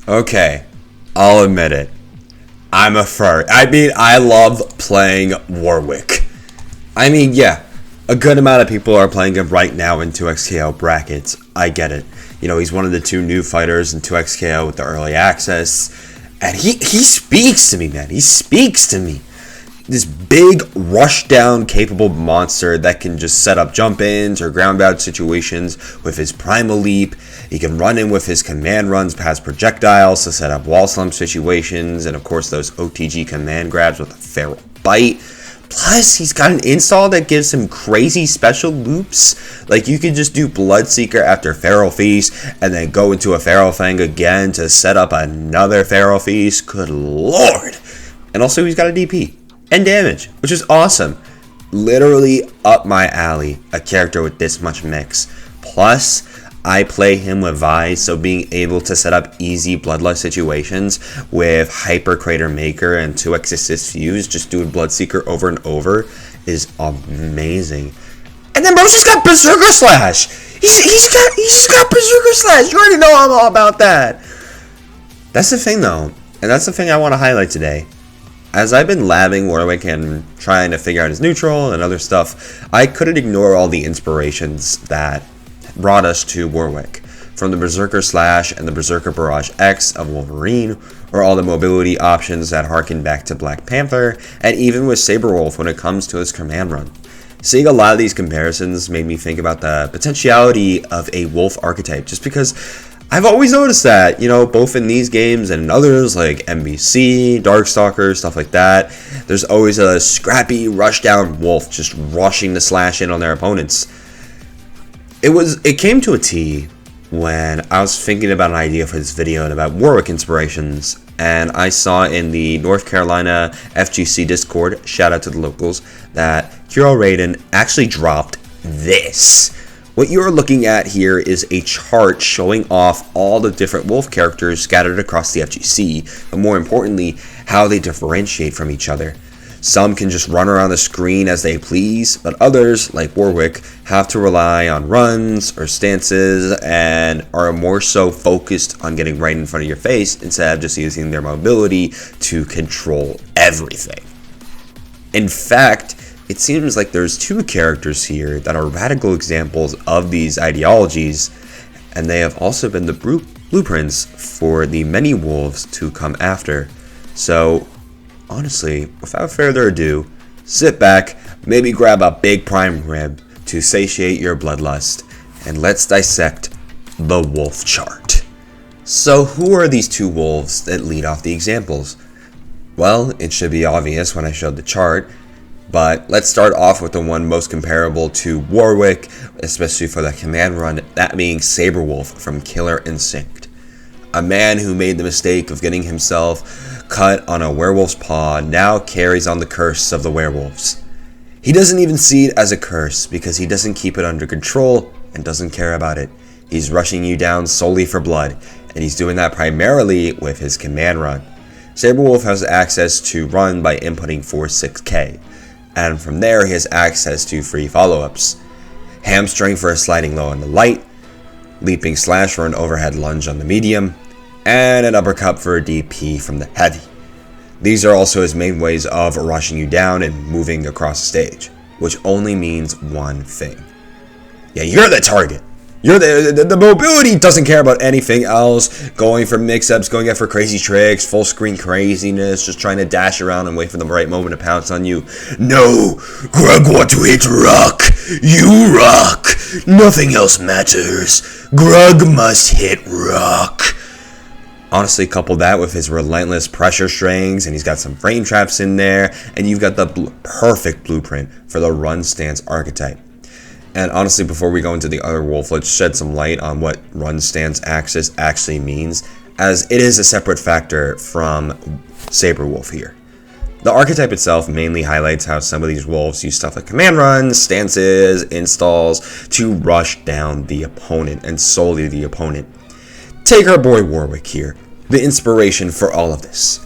Okay, I'll admit it. I'm a furry. I love playing Warwick. Yeah, a good amount of people are playing him right now in 2xKO brackets. I get it. He's one of the two new fighters in 2xKO with the early access. And he speaks to me, man. He speaks to me. This big, rush-down, capable monster that can just set up jump-ins or ground-bound situations with his primal leap. He can run in with his command runs past projectiles to set up wall slump situations. And, of course, those OTG command grabs with a feral bite. Plus, he's got an install that gives him crazy special loops. Like, you can just do Bloodseeker after Feral Feast and then go into a Feral Fang again to set up another Feral Feast. Good lord. And also, he's got a DP and damage, which is awesome. Literally up my alley, a character with this much mix. Plus, I play him with Vi, so being able to set up easy Bloodlust situations with Hyper Crater Maker and 2x Assist Fuse, just doing Bloodseeker over and over, is amazing. And then bro's just got Berserker Slash! He's got Berserker Slash! You already know I'm all about that! That's the thing though, and that's the thing I want to highlight today. As I've been labbing Warwick and trying to figure out his neutral and other stuff, I couldn't ignore all the inspirations that brought us to Warwick. From the Berserker Slash and the Berserker Barrage X of Wolverine, or all the mobility options that harken back to Black Panther, and even with Sabrewulf when it comes to his command run. Seeing a lot of these comparisons made me think about the potentiality of a wolf archetype, just because I've always noticed that, both in these games and in others like MBC, Darkstalker, stuff like that, there's always a scrappy, rush-down wolf just rushing to slash in on their opponents. It came to a T when I was thinking about an idea for this video and about Warwick inspirations, and I saw in the North Carolina FGC Discord, shout out to the locals, that Kuro Raiden actually dropped this. What you're looking at here is a chart showing off all the different wolf characters scattered across the FGC, but more importantly, how they differentiate from each other. Some can just run around the screen as they please, but others, like Warwick, have to rely on runs or stances and are more so focused on getting right in front of your face instead of just using their mobility to control everything. In fact, it seems like there's two characters here that are radical examples of these ideologies, and they have also been the blueprints for the many wolves to come after. So, honestly, without further ado, sit back, maybe grab a big prime rib to satiate your bloodlust, and let's dissect the wolf chart. So who are these two wolves that lead off the examples? Well, it should be obvious when I showed the chart, but let's start off with the one most comparable to Warwick, especially for the command run, that being Sabrewulf from Killer Instinct. A man who made the mistake of getting himself cut on a werewolf's paw now carries on the curse of the werewolves. He doesn't even see it as a curse because he doesn't keep it under control and doesn't care about it. He's rushing you down solely for blood, and he's doing that primarily with his command run. Sabrewulf has access to run by inputting 4-6K, and from there he has access to free follow-ups. Hamstring for a sliding low on the light, leaping slash for an overhead lunge on the medium, and an uppercut for a DP from the heavy. These are also his main ways of rushing you down and moving across the stage, which only means one thing. Yeah, you're the target. You're the mobility doesn't care about anything else, going for mix-ups, going after crazy tricks, full screen craziness, just trying to dash around and wait for the right moment to pounce on you. No, Grug want to hit rock. You rock. Nothing else matters. Grug must hit rock. Honestly, couple that with his relentless pressure strings, and he's got some frame traps in there, and you've got the perfect blueprint for the run stance archetype. And honestly, before we go into the other wolf, let's shed some light on what run stance axis actually means, as it is a separate factor from Sabrewulf here. The archetype itself mainly highlights how some of these wolves use stuff like command runs, stances, installs to rush down the opponent, and solely the opponent. Take our boy Warwick here, the inspiration for all of this.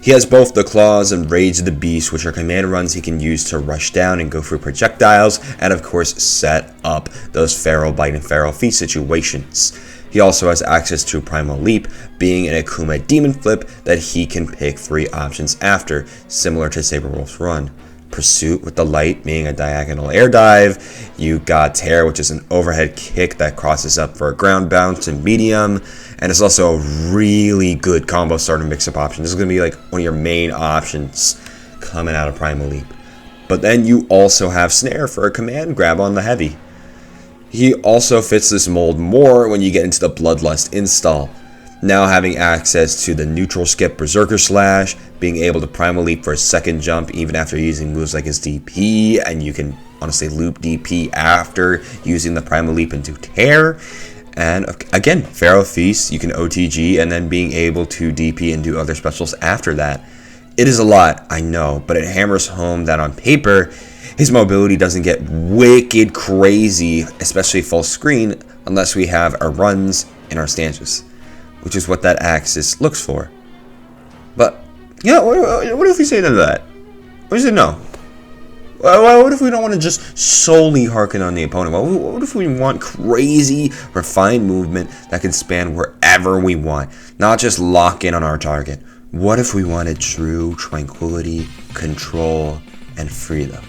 He has both the Claws and Rage of the Beast, which are command runs he can use to rush down and go through projectiles, and of course set up those Feral Bite and Feral Feast situations. He also has access to Primal Leap, being an Akuma Demon Flip that he can pick 3 options after, similar to Sabrewulf's run. Pursuit with the light being a diagonal air dive. You got Tear, which is an overhead kick that crosses up for a ground bounce in medium, and it's also a really good combo starter mix-up option. This is going to be like one of your main options coming out of Primal Leap. But then you also have Snare for a command grab on the heavy. He also fits this mold more when you get into the Bloodlust install. Now having access to the neutral skip Berserker Slash, being able to Primal Leap for a second jump even after using moves like his DP, and you can honestly loop DP after using the Primal Leap into Tear. And again, Pharaoh Feast, you can OTG and then being able to DP and do other specials after that. It is a lot, I know, but it hammers home that on paper, his mobility doesn't get wicked crazy, especially full screen, unless we have our runs and our stances, which is what that axis looks for. But, yeah, what if we say to that? What does it know? What if we don't want to just solely harken on the opponent? What if we want crazy, refined movement that can span wherever we want, not just lock in on our target? What if we wanted true tranquility, control, and freedom?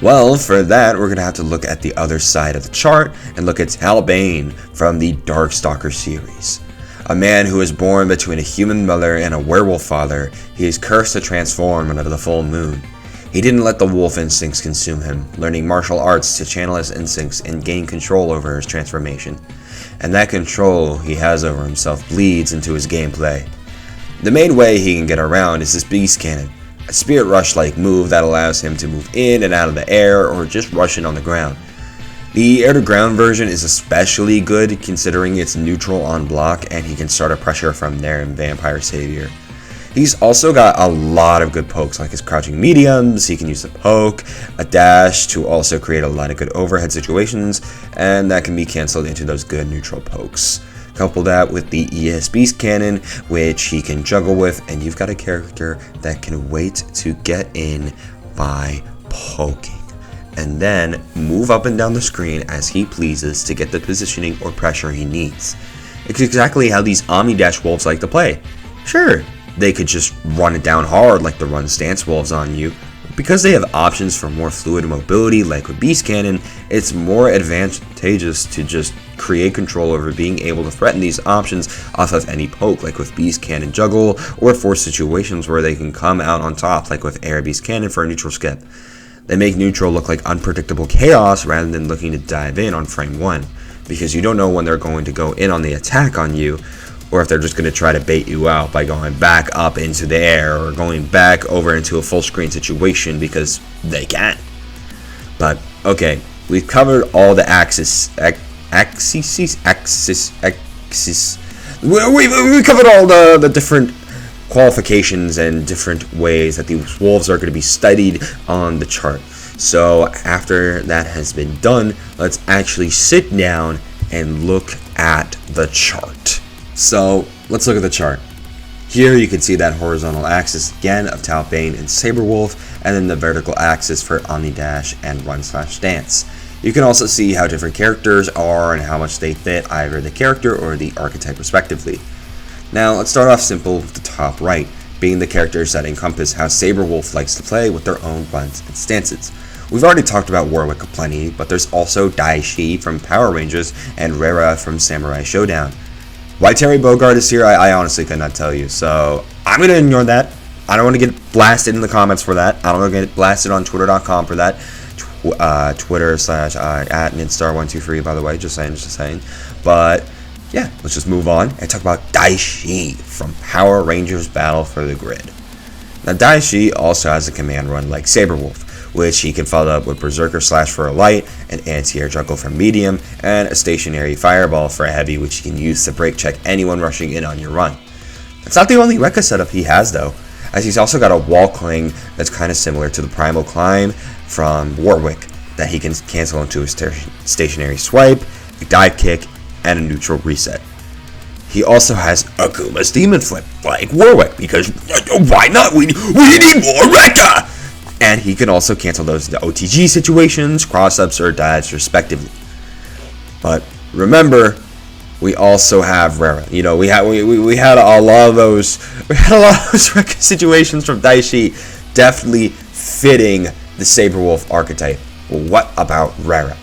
Well, for that, we're going to have to look at the other side of the chart and look at Talbain from the Darkstalker series. A man who was born between a human mother and a werewolf father, he is cursed to transform under the full moon. He didn't let the wolf instincts consume him, learning martial arts to channel his instincts and gain control over his transformation. And that control he has over himself bleeds into his gameplay. The main way he can get around is his Beast Cannon, a Spirit Rush-like move that allows him to move in and out of the air or just rush in on the ground. The air-to-ground version is especially good considering it's neutral on block and he can start a pressure from there in Vampire Savior. He's also got a lot of good pokes like his crouching mediums, he can use a poke, a dash to also create a lot of good overhead situations, and that can be cancelled into those good neutral pokes. Couple that with the ES Beast Cannon, which he can juggle with, and you've got a character that can wait to get in by poking, and then move up and down the screen as he pleases to get the positioning or pressure he needs. It's exactly how these Omnidash Wolves like to play. Sure, they could just run it down hard like the Run Stance Wolves on you. Because they have options for more fluid mobility like with Beast Cannon, it's more advantageous to just create control over being able to threaten these options off of any poke like with Beast Cannon Juggle, or force situations where they can come out on top like with Air Beast Cannon for a neutral skip. They make neutral look like unpredictable chaos rather than looking to dive in on frame 1, because you don't know when they're going to go in on the attack on you, or if they're just going to try to bait you out by going back up into the air or going back over into a full screen situation because they can. But, okay, we've covered all the axes. We covered all the different qualifications and different ways that these wolves are going to be studied on the chart. So, after that has been done, let's actually sit down and look at the chart. So, let's look at the chart. Here you can see that horizontal axis again of Talbain and Sabrewulf, and then the vertical axis for Omnidash and Run/Stance. You can also see how different characters are and how much they fit either the character or the archetype respectively. Now, let's start off simple with the top right, being the characters that encompass how Sabrewulf likes to play with their own runs and stances. We've already talked about Warwick plenty, but there's also Daishi from Power Rangers and Rera from Samurai Showdown. Why Terry Bogard is here, I honestly could not tell you, so I'm going to ignore that. I don't want to get blasted in the comments for that. I don't want to get blasted on twitter.com for that. Twitter / at Nidstar123, by the way, just saying. But, yeah, let's just move on and talk about Daishi from Power Rangers Battle for the Grid. Now, Daishi also has a command run like Sabrewulf, which he can follow up with Berserker Slash for a light, an anti-air juggle for medium, and a stationary fireball for a heavy, which you can use to break check anyone rushing in on your run. That's not the only Rekka setup he has though, as he's also got a wall cling that's kind of similar to the Primal Climb from Warwick that he can cancel into a stationary swipe, a dive kick, and a neutral reset. He also has Akuma's Demon Flip, like Warwick, because why not? We need more Rekka! And he can also cancel those into OTG situations, cross-ups, or dives respectively. But remember, we also have Rara. You know, we had a lot of those situations from Daishi, definitely fitting the Sabrewulf archetype. Well, what about Rara?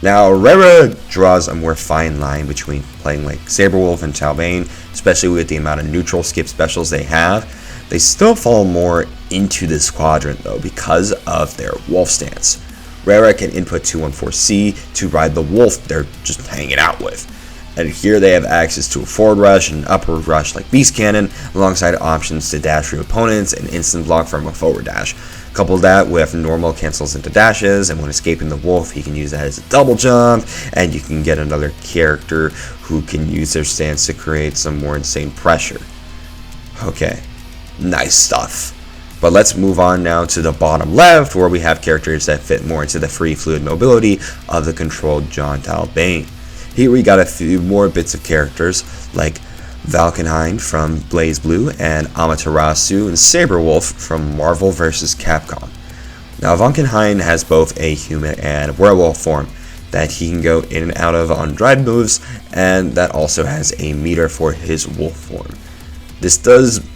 Now, Rara draws a more fine line between playing like Sabrewulf and Talbain, especially with the amount of neutral skip specials they have. They still fall more into this quadrant though because of their wolf stance. Rara can input 214C to ride the wolf they're just hanging out with. And here they have access to a forward rush and upward rush like Beast Cannon, alongside options to dash through opponents and instant block from a forward dash. Couple that with normal cancels into dashes, and when escaping the wolf, he can use that as a double jump, and you can get another character who can use their stance to create some more insane pressure. Okay, nice stuff. But let's move on now to the bottom left, where we have characters that fit more into the free fluid mobility of the controlled Jon Talbain. Here we got a few more bits of characters like Valkenhayn from Blaze Blue and Amaterasu and Sabrewulf from Marvel vs. Capcom. Now Valkenhayn has both a human and werewolf form that he can go in and out of on drive moves, and that also has a meter for his wolf form. This does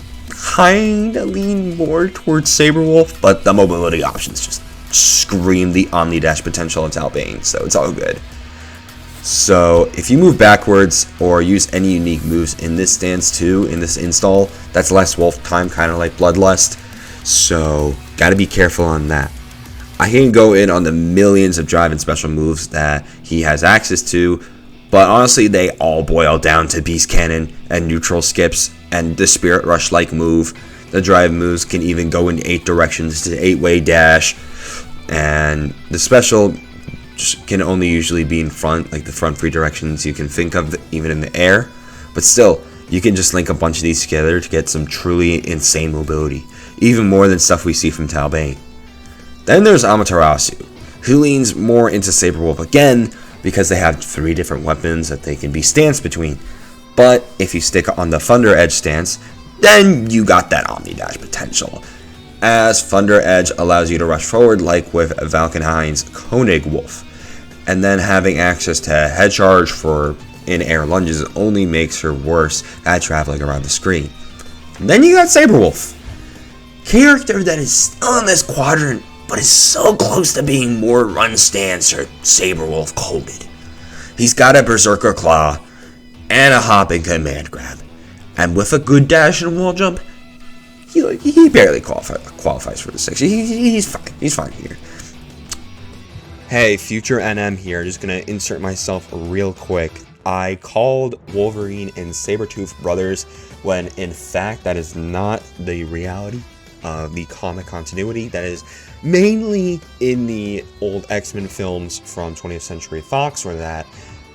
kinda lean more towards Sabrewulf, but the mobility options just scream the Omni Dash potential of Talbain, so it's all good. So if you move backwards or use any unique moves in this stance too, in this install, that's less wolf time, kind of like Bloodlust, so gotta be careful on that. I can go in on the millions of drive and special moves that he has access to, but honestly they all boil down to Beast Cannon and neutral skips and the Spirit Rush like move. The drive moves can even go in 8 directions to 8-way dash, and the special can only usually be in front, like the front 3 directions you can think of, even in the air. But still, you can just link a bunch of these together to get some truly insane mobility, even more than stuff we see from Talbain. Then there's Amaterasu, who leans more into Sabrewulf again, because they have 3 different weapons that they can be stance between. But if you stick on the Thunder Edge stance, then you got that Omni Dash potential, as Thunder Edge allows you to rush forward like with Valkenhayn's Koenig Wolf. And then having access to head charge for in-air lunges only makes her worse at traveling around the screen. And then you got Sabrewulf, character that is still in this quadrant, but is so close to being more run stance or Sabrewulf coded. He's got a Berserker Claw and a hopping command grab, and with a good dash and wall jump, he barely qualifies for the 6. He's fine here. Hey, future NM here, just gonna insert myself real quick. I called Wolverine and Sabretooth brothers when in fact that is not the reality of the comic continuity. That is mainly in the old X-Men films from 20th Century Fox, where that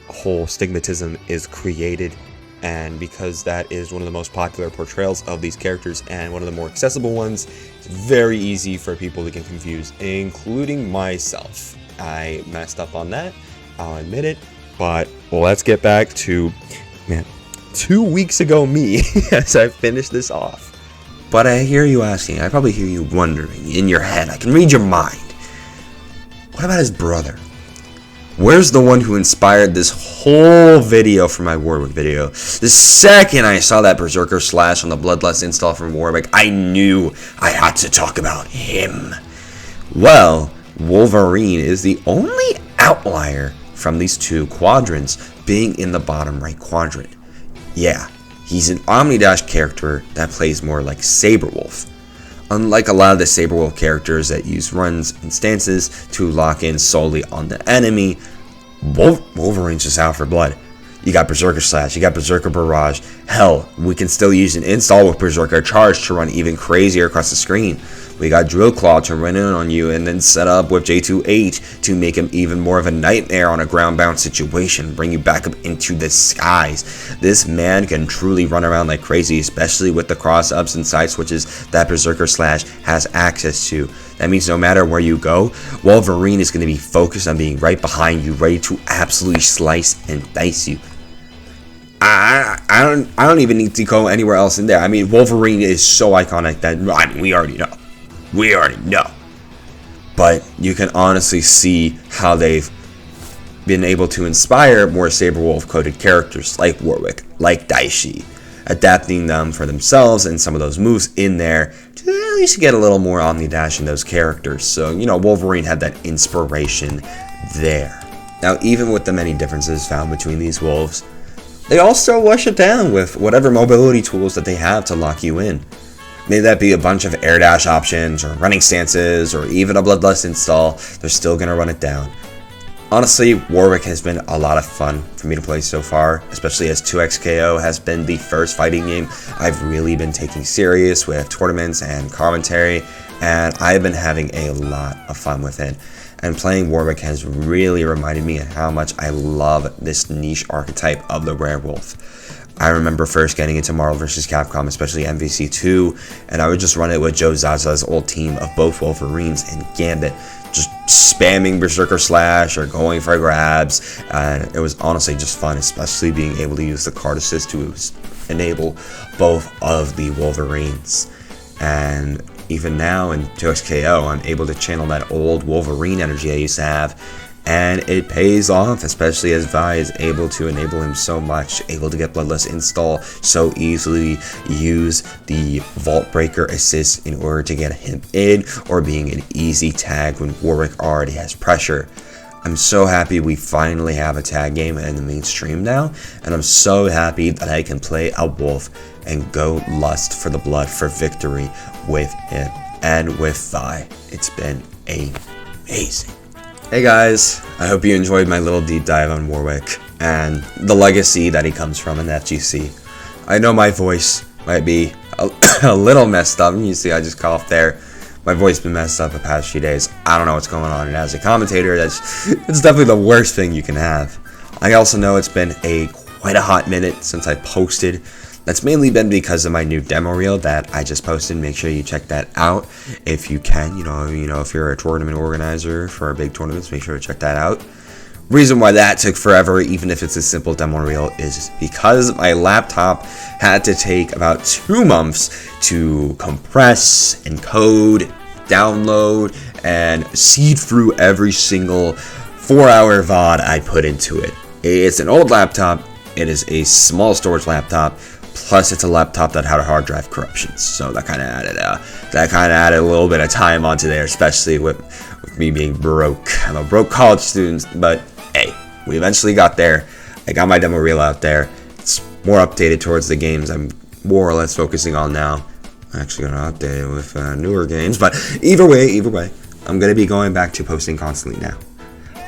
whole stigmatism is created. And because that is one of the most popular portrayals of these characters and one of the more accessible ones, it's very easy for people to get confused, including myself. I messed up on that, I'll admit it, but let's get back to, 2 weeks ago me, as I finish this off. But I hear you asking, I probably hear you wondering in your head, I can read your mind. What about his brother? Where's the one who inspired this whole video for my Warwick video? The second I saw that Berserker Slash on the Bloodlust install from Warwick, I knew I had to talk about him. Well, Wolverine is the only outlier from these 2 quadrants, being in the bottom right quadrant. Yeah, he's an Omnidash character that plays more like Sabrewulf. Unlike a lot of the Sabrewulf characters that use runs and stances to lock in solely on the enemy, Wolverine's just out for blood. You got Berserker Slash, you got Berserker Barrage. Hell, we can still use an install with Berserker Charge to run even crazier across the screen. We got Drill Claw to run in on you and then set up with J28 to make him even more of a nightmare on a ground-bound situation, bring you back up into the skies. This man can truly run around like crazy, especially with the cross-ups and side switches that Berserker Slash has access to. That means no matter where you go, Wolverine is going to be focused on being right behind you, ready to absolutely slice and dice you. I don't even need to go anywhere else in there. I mean, Wolverine is so iconic that, I mean, we already know. We already know. But you can honestly see how they've been able to inspire more Sabrewulf coded characters like Warwick, like Daishi, adapting them for themselves and some of those moves in there to at least get a little more omnidash in those characters. So, you know, Wolverine had that inspiration there. Now, even with the many differences found between these wolves, they all still wash it down with whatever mobility tools that they have to lock you in. May that be a bunch of air dash options or running stances or even a bloodlust install, they're still going to run it down. Honestly, Warwick has been a lot of fun for me to play so far, especially as 2XKO has been the first fighting game I've really been taking serious with tournaments and commentary, and I've been having a lot of fun with it. And playing Warwick has really reminded me of how much I love this niche archetype of the werewolf. I remember first getting into Marvel vs. Capcom, especially MVC 2, and I would just run it with Joe Zaza's old team of both Wolverines and Gambit, just spamming Berserker Slash or going for grabs, and it was honestly just fun, especially being able to use the card assist to enable both of the Wolverines. And even now in 2XKO, I'm able to channel that old Wolverine energy I used to have, and it pays off, especially as Vi is able to enable him so much, able to get Bloodlust install so easily, use the Vault Breaker assist in order to get him in, or being an easy tag when Warwick already has pressure. I'm so happy we finally have a tag game in the mainstream now, and I'm so happy that I can play a wolf and go lust for the blood for victory with him and with Vi. It's been amazing. Hey guys, I hope you enjoyed my little deep dive on Warwick and the legacy that he comes from in FGC. I know my voice might be a little messed up. You see I just coughed there. My voice has been messed up the past few days. I don't know what's going on, and as a commentator, it's definitely the worst thing you can have. I also know it's been quite a hot minute since I posted. That's mainly been because of my new demo reel that I just posted. Make sure you check that out if you can. You know, if you're a tournament organizer for big tournaments, make sure to check that out. Reason why that took forever, even if it's a simple demo reel, is because my laptop had to take about 2 months to compress, encode, download, and seed through every single 4-hour VOD I put into it. It's an old laptop. It is a small storage laptop. Plus, it's a laptop that had a hard drive corruptions, so that kind of added a little bit of time onto there, especially with me being broke. I'm a broke college student, but hey, we eventually got there. I got my demo reel out there. It's more updated towards the games I'm more or less focusing on now. I'm actually going to update it with newer games, but either way, I'm going to be going back to posting constantly now.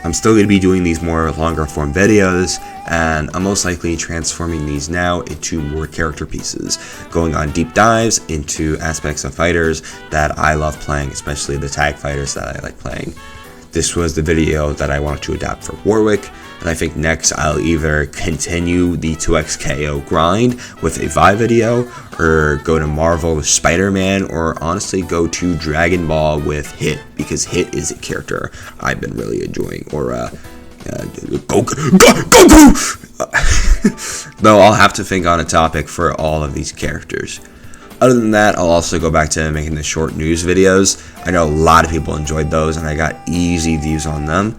I'm still going to be doing these more longer form videos, and I'm most likely transforming these now into more character pieces, going on deep dives into aspects of fighters that I love playing, especially the tag fighters that I like playing. This was the video that I wanted to adapt for Warwick, and I think next I'll either continue the 2XKO grind with a Vi video, or go to Marvel with Spider-Man, or honestly go to Dragon Ball with Hit, because Hit is a character I've been really enjoying, or Goku! Though I'll have to think on a topic for all of these characters. Other than that, I'll also go back to making the short news videos. I know a lot of people enjoyed those, and I got easy views on them.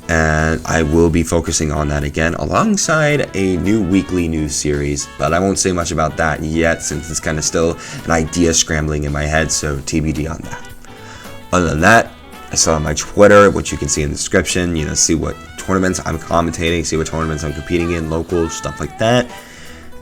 And I will be focusing on that again, alongside a new weekly news series. But I won't say much about that yet, since it's kind of still an idea scrambling in my head, so TBD on that. Other than that, I saw on my Twitter, which you can see in the description, see what tournaments I'm commentating, see what tournaments I'm competing in, local, stuff like that.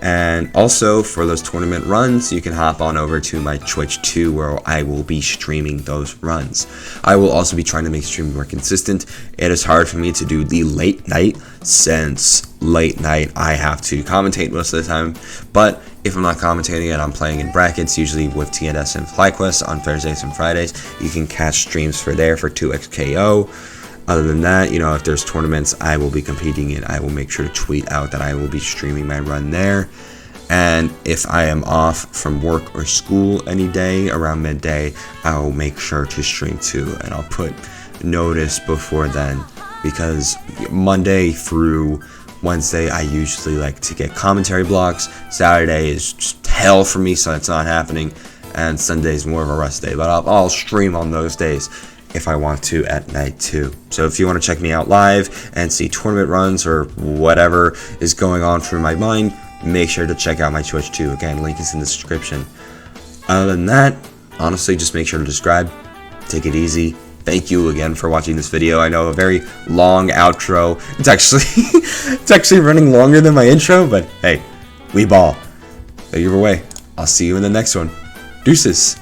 And also, for those tournament runs, you can hop on over to my Twitch too, where I will be streaming those runs. I will also be trying to make streaming more consistent. It is hard for me to do the late night, since late night I have to commentate most of the time. But if I'm not commentating and I'm playing in brackets, usually with TNS and FlyQuest on Thursdays and Fridays, you can catch streams for 2XKO. Other than that, if there's tournaments I will be competing in, I will make sure to tweet out that I will be streaming my run there. And if I am off from work or school any day around midday, I will make sure to stream too, and I'll put notice before then, because Monday through Wednesday I usually like to get commentary blocks. Saturday is just hell for me, so it's not happening, and Sunday is more of a rest day, but I'll stream on those days. if I want to at night too. So if you want to check me out live and see tournament runs or whatever is going on through my mind, make sure to check out my Twitch too. Again, link is in the description. Other than that, honestly, just make sure to subscribe. Take it easy. Thank you again for watching this video. I know a very long outro. It's actually running longer than my intro, but hey, we ball. Either way, I'll see you in the next one. Deuces.